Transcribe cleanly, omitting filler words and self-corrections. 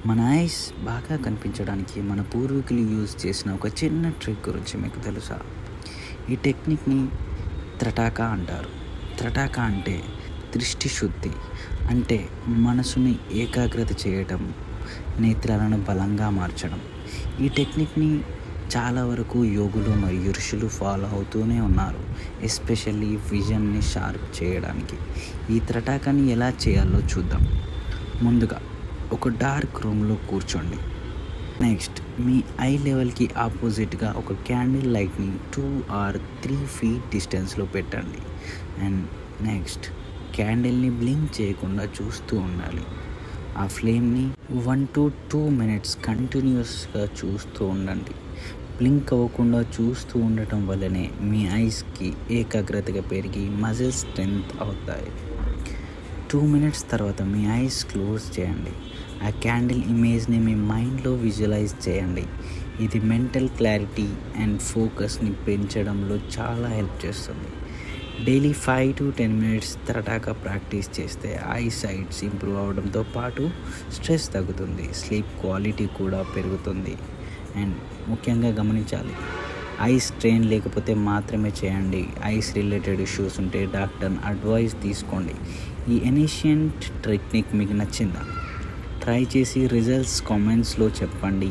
మన ఐస్ బాగా కనిపించడానికి మన పూర్వీకులు యూజ్ చేసిన ఒక చిన్న ట్రిక్ గురించి మీకు తెలుసా? ఈ టెక్నిక్‌ని త్రటాకా అంటారు. త్రటాకా అంటే దృష్టి శుద్ధి. అంటే మనసుని ఏకాగ్రత చేయటం, నేత్రాలను బలంగా మార్చడం. ఈ టెక్నిక్‌ని చాలా వరకు యోగులు మరియు ఋషులు ఫాలో అవుతూనే ఉన్నారు. ఎస్పెషల్లీ విజన్‌ని షార్ప్ చేయడానికి. ఈ త్రటాకాని ఎలా చేయాలో చూద్దాం. ముందుగా ఒక డార్క్ రూమ్‌లో కూర్చోండి. నెక్స్ట్ మీ ఐ లెవెల్‌కి ఆపోజిట్‌గా ఒక క్యాండిల్ లైట్‌ని 2 ఆర్ 3 ఫీట్ డిస్టెన్స్‌లో పెట్టండి. అండ్ నెక్స్ట్ క్యాండిల్‌ని బ్లింక్ చేయకుండా చూస్తూ ఉండాలి. ఆ ఫ్లేమ్‌ని 1-2 మినిట్స్ కంటిన్యూయస్‌గా చూస్తూ ఉండండి. బ్లింక్ అవ్వకుండా చూస్తూ ఉండటం వల్లనే మీ ఐస్‌కి ఏకాగ్రతగా పెరిగి మజిల్ స్ట్రెంత్ అవుతాయి. 2 మినిట్స్ తర్వాత మీ ఐస్ క్లోజ్ చేయండి. ఆ క్యాండిల్ ఇమేజ్ని మీ మైండ్లో విజువలైజ్ చేయండి. ఇది మెంటల్ క్లారిటీ అండ్ ఫోకస్ని పెంచడంలో చాలా హెల్ప్ చేస్తుంది. డైలీ 5-10 మినిట్స్ త్రటాకా ప్రాక్టీస్ చేస్తే ఐ సైట్స్ ఇంప్రూవ్ అవడంతో పాటు స్ట్రెస్ తగ్గుతుంది, స్లీప్ క్వాలిటీ కూడా పెరుగుతుంది. అండ్ ముఖ్యంగా గమనించాలి, ఐస్ స్ట్రెయిన్ లేకపోతే మాత్రమే చేయండి. ఐస్ రిలేటెడ్ ఇష్యూస్ ఉంటే డాక్టర్ అడ్వైస్ తీసుకోండి. ఈ ఎనిషియంట్ టెక్నిక్ మీకు నచ్చిందా? ట్రై చేసి రిజల్ట్స్ కామెంట్స్లో చెప్పండి.